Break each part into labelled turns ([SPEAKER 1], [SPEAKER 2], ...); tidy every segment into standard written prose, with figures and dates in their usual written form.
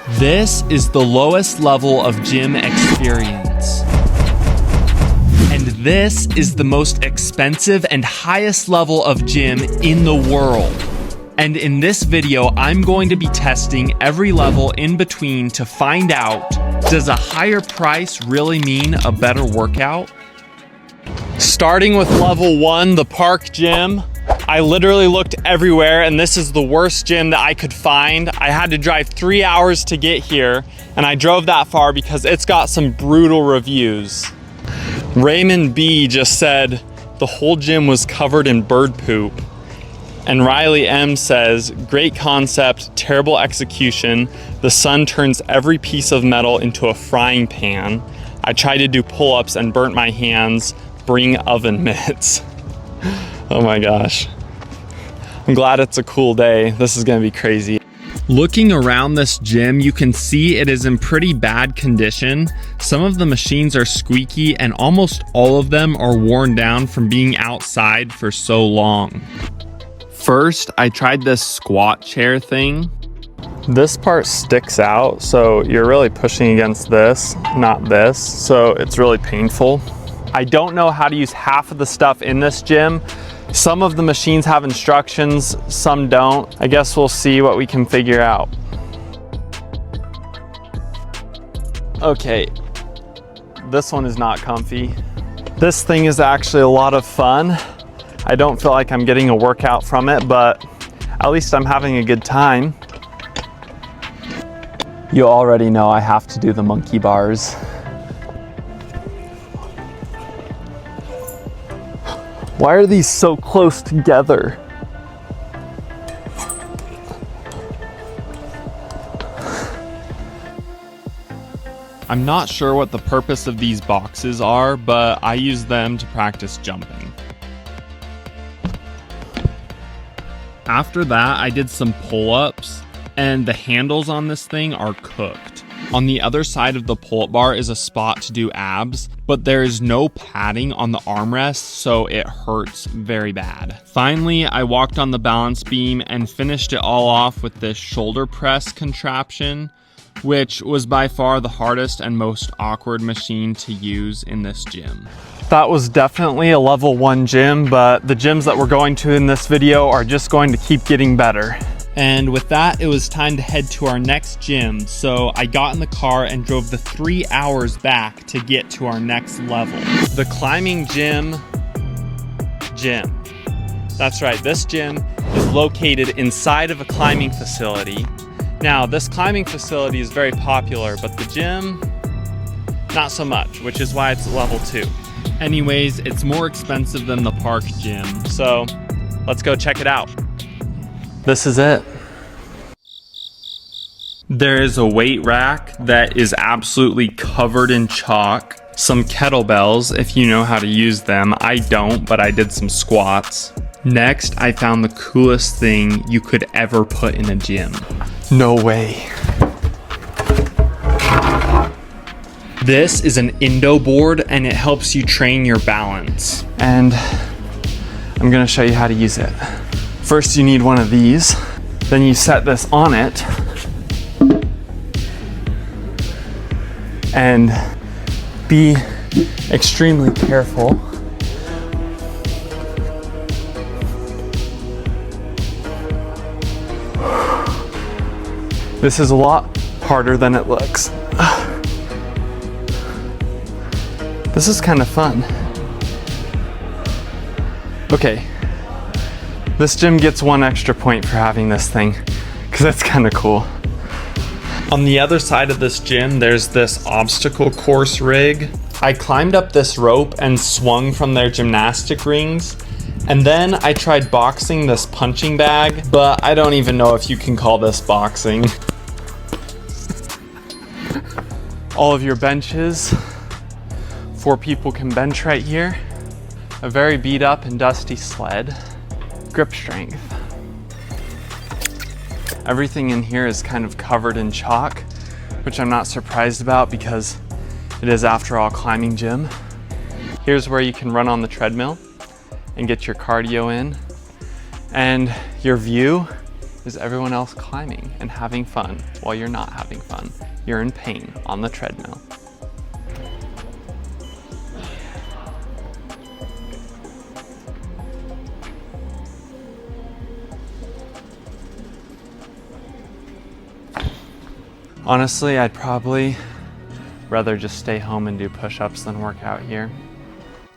[SPEAKER 1] This is the lowest level of gym experience. And this is the most expensive and highest level of gym in the world. And in this video, I'm going to be testing every level in between to find out, does a higher price really mean a better workout? Starting with level 1, the park gym. I literally looked everywhere and this is the worst gym that I could find. I had to drive 3 hours to get here, and I drove that far because it's got some brutal reviews. Raymond B just said the whole gym was covered in bird poop. And Riley M says, great concept, terrible execution. The sun turns every piece of metal into a frying pan. I tried to do pull-ups and burnt my hands. Bring oven mitts. Oh my gosh. I'm glad it's a cool day. This is gonna be crazy. Looking around this gym, you can see it is in pretty bad condition. Some of the machines are squeaky and almost all of them are worn down from being outside for so long. First, I tried this squat chair thing. This part sticks out, so you're really pushing against this, not this, so it's really painful. I don't know how to use half of the stuff in this gym. Some of the machines have instructions, some don't. I guess we'll see what we can figure out. Okay, this one is not comfy. This thing is actually a lot of fun. I don't feel like I'm getting a workout from it, but at least I'm having a good time. You already know I have to do the monkey bars. Why are these so close together? I'm not sure what the purpose of these boxes are, but I use them to practice jumping. After that, I did some pull-ups, and the handles on this thing are cooked. On the other side of the pull-up bar is a spot to do abs, but there is no padding on the armrest, so it hurts very bad. Finally, I walked on the balance beam and finished it all off with this shoulder press contraption, which was by far the hardest and most awkward machine to use in this gym. That was definitely a level 1 gym, but the gyms that we're going to in this video are just going to keep getting better. And with that, it was time to head to our next gym. So I got in the car and drove the 3 hours back to get to our next level. The climbing gym. That's right, this gym is located inside of a climbing facility. Now, this climbing facility is very popular, but the gym, not so much, which is why it's level 2. Anyways, it's more expensive than the park gym, so let's go check it out. This is it. There is a weight rack that is absolutely covered in chalk. Some kettlebells, if you know how to use them. I don't, but I did some squats. Next, I found the coolest thing you could ever put in a gym. No way. This is an Indo board and it helps you train your balance. And I'm gonna show you how to use it. First, you need one of these. Then you set this on it. And be extremely careful. This is a lot harder than it looks. This is kind of fun. Okay. This gym gets 1 extra point for having this thing, because that's kind of cool. On the other side of this gym, there's this obstacle course rig. I climbed up this rope and swung from their gymnastic rings. And then I tried boxing this punching bag, but I don't even know if you can call this boxing. All of your benches. 4 people can bench right here. A very beat up and dusty sled. Grip strength. Everything in here is kind of covered in chalk, which I'm not surprised about because it is, after all, climbing gym. Here's where you can run on the treadmill and get your cardio in. And your view is everyone else climbing and having fun while you're not having fun. You're in pain on the treadmill. Honestly, I'd probably rather just stay home and do push-ups than work out here.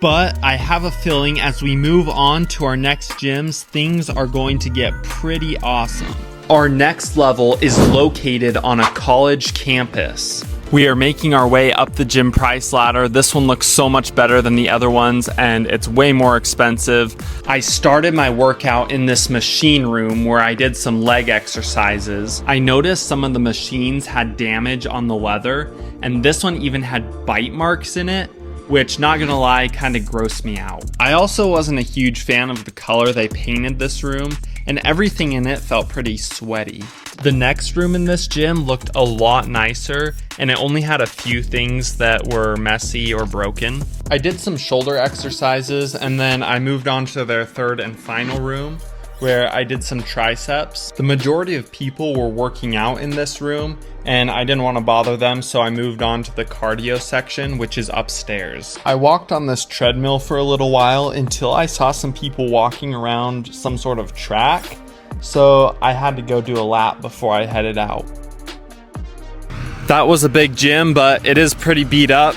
[SPEAKER 1] But I have a feeling as we move on to our next gyms, things are going to get pretty awesome. Our next level is located on a college campus. We are making our way up the gym price ladder. This one looks so much better than the other ones, and it's way more expensive. I started my workout in this machine room where I did some leg exercises. I noticed some of the machines had damage on the leather, and this one even had bite marks in it, which, not gonna lie, kind of grossed me out. I also wasn't a huge fan of the color they painted this room, and everything in it felt pretty sweaty. The next room in this gym looked a lot nicer, and it only had a few things that were messy or broken. I did some shoulder exercises, and then I moved on to their third and final room, where I did some triceps. The majority of people were working out in this room, and I didn't want to bother them, so I moved on to the cardio section, which is upstairs. I walked on this treadmill for a little while until I saw some people walking around some sort of track, so I had to go do a lap before I headed out. That was a big gym, but it is pretty beat up.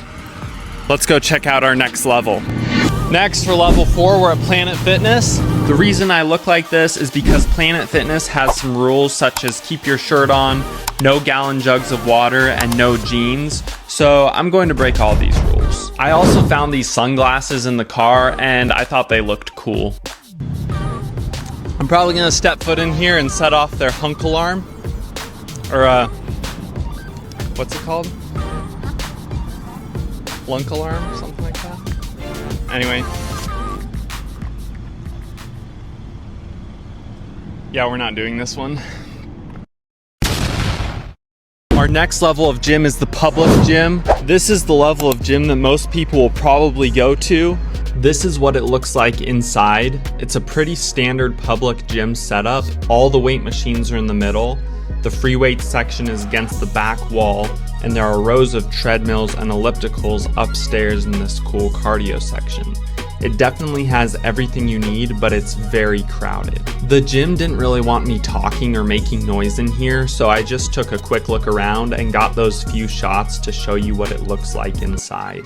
[SPEAKER 1] Let's go check out our next level. Next, for level 4, we're at Planet Fitness. The reason I look like this is because Planet Fitness has some rules such as keep your shirt on, no gallon jugs of water, and no jeans. So I'm going to break all these rules. I also found these sunglasses in the car and I thought they looked cool. I'm probably gonna step foot in here and set off their hunk alarm. Or what's it called? Lunk alarm, something like that. Anyway. Yeah, we're not doing this one. Our next level of gym is the public gym. This is the level of gym that most people will probably go to. This is what it looks like inside. It's a pretty standard public gym setup. All the weight machines are in the middle. The free weight section is against the back wall, and there are rows of treadmills and ellipticals upstairs in this cool cardio section. It definitely has everything you need, but it's very crowded. The gym didn't really want me talking or making noise in here, so I just took a quick look around and got those few shots to show you what it looks like inside.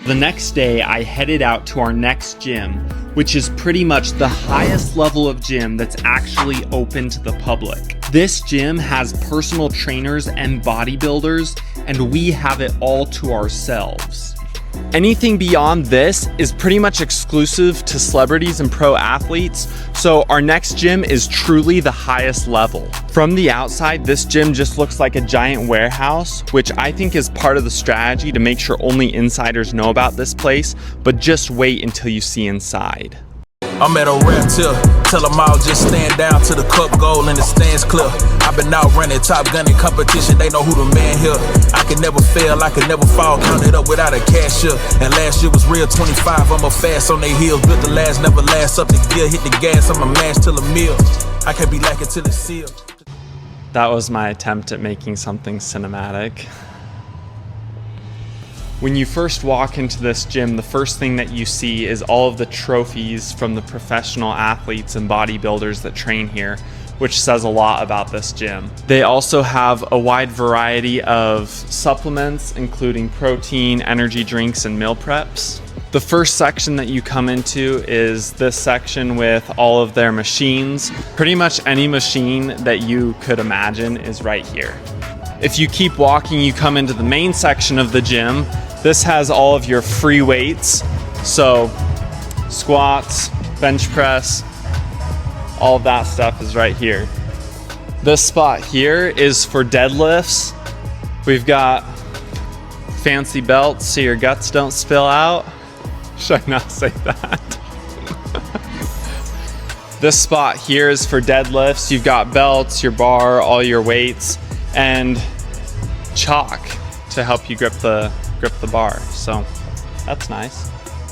[SPEAKER 1] The next day, I headed out to our next gym, which is pretty much the highest level of gym that's actually open to the public. This gym has personal trainers and bodybuilders, and we have it all to ourselves. Anything beyond this is pretty much exclusive to celebrities and pro athletes, so our next gym is truly the highest level. From the outside, this gym just looks like a giant warehouse, which I think is part of the strategy to make sure only insiders know about this place, but just wait until you see inside.
[SPEAKER 2] I'm at a rap till, tell them all just stand down to the cup goal and the stands clear. I've been out running, top gunning competition, they know who the man here. I can never fail, I can never fall, counted up without a cashier. And last year was real, 25, I'm a fast on they heels. Built the last, never last, up the gear, hit the gas, I'm a mash till a meal. I can't be lacking till it's sealed.
[SPEAKER 1] That was my attempt at making something cinematic. When you first walk into this gym, the first thing that you see is all of the trophies from the professional athletes and bodybuilders that train here, which says a lot about this gym. They also have a wide variety of supplements, including protein, energy drinks, and meal preps. The first section that you come into is this section with all of their machines. Pretty much any machine that you could imagine is right here. If you keep walking, you come into the main section of the gym. This has all of your free weights, so squats, bench press, all of that stuff is right here. This spot here is for deadlifts. We've got fancy belts so your guts don't spill out. Should I not say that? This spot here is for deadlifts. You've got belts, your bar, all your weights, and chalk to help you grip the bar, so that's nice.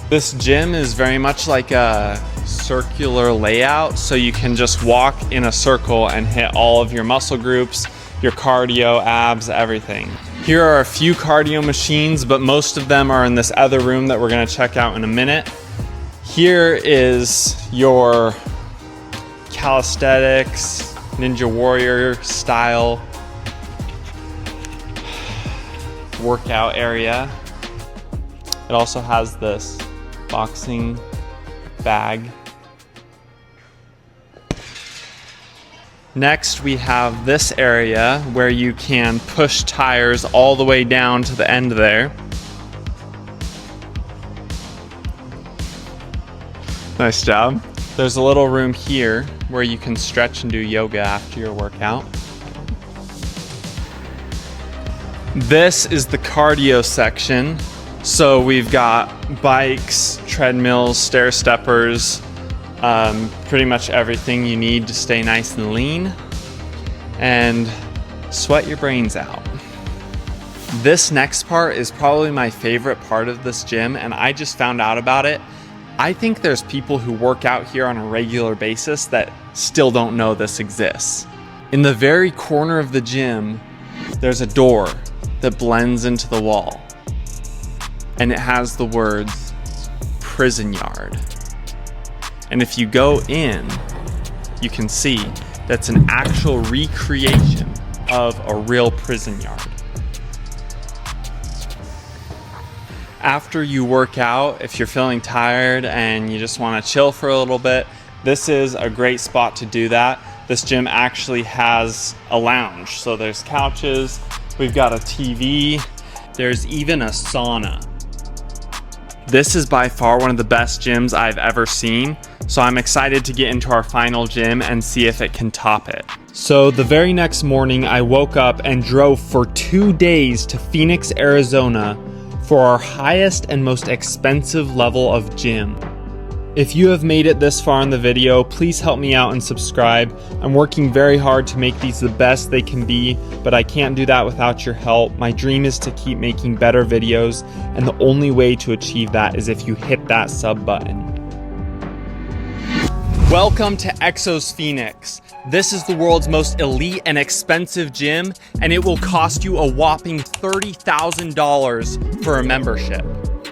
[SPEAKER 1] This gym is very much like a circular layout, so you can just walk in a circle and hit all of your muscle groups, your cardio, abs, everything. Here are a few cardio machines, but most of them are in this other room that we're gonna check out in a minute. Here is your calisthenics, Ninja Warrior style workout area. It also has this boxing bag. Next, we have this area where you can push tires all the way down to the end there. Nice job. There's a little room here where you can stretch and do yoga after your workout. This is the cardio section. So we've got bikes, treadmills, stair steppers, pretty much everything you need to stay nice and lean and sweat your brains out. This next part is probably my favorite part of this gym, and I just found out about it. I think there's people who work out here on a regular basis that still don't know this exists. In the very corner of the gym, there's a door that blends into the wall, and it has the words prison yard. And if you go in, you can see that's an actual recreation of a real prison yard. After you work out, if you're feeling tired and you just want to chill for a little bit, this is a great spot to do that. This gym actually has a lounge. So there's couches, we've got a TV, there's even a sauna. This is by far one of the best gyms I've ever seen, so I'm excited to get into our final gym and see if it can top it. So the very next morning, I woke up and drove for 2 days to Phoenix, Arizona for our highest and most expensive level of gym. If you have made it this far in the video, please help me out and subscribe. I'm working very hard to make these the best they can be, but I can't do that without your help. My dream is to keep making better videos, and the only way to achieve that is if you hit that sub button. Welcome to Exos Phoenix. This is the world's most elite and expensive gym, and it will cost you a whopping $30,000 for a membership.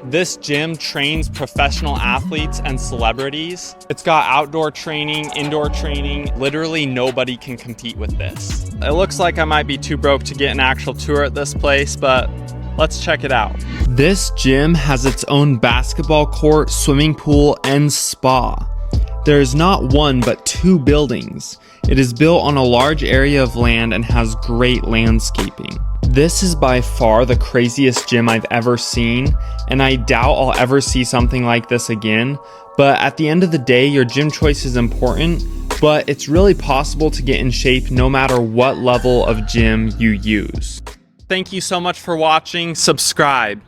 [SPEAKER 1] This gym trains professional athletes and celebrities. It's got outdoor training, indoor training. Literally nobody can compete with this. It looks like I might be too broke to get an actual tour at this place, but let's check it out. This gym has its own basketball court, swimming pool, and spa. There is not one but 2 buildings. It is built on a large area of land and has great landscaping. This is by far the craziest gym I've ever seen, and I doubt I'll ever see something like this again. But at the end of the day, your gym choice is important, but it's really possible to get in shape no matter what level of gym you use. Thank you so much for watching. Subscribe.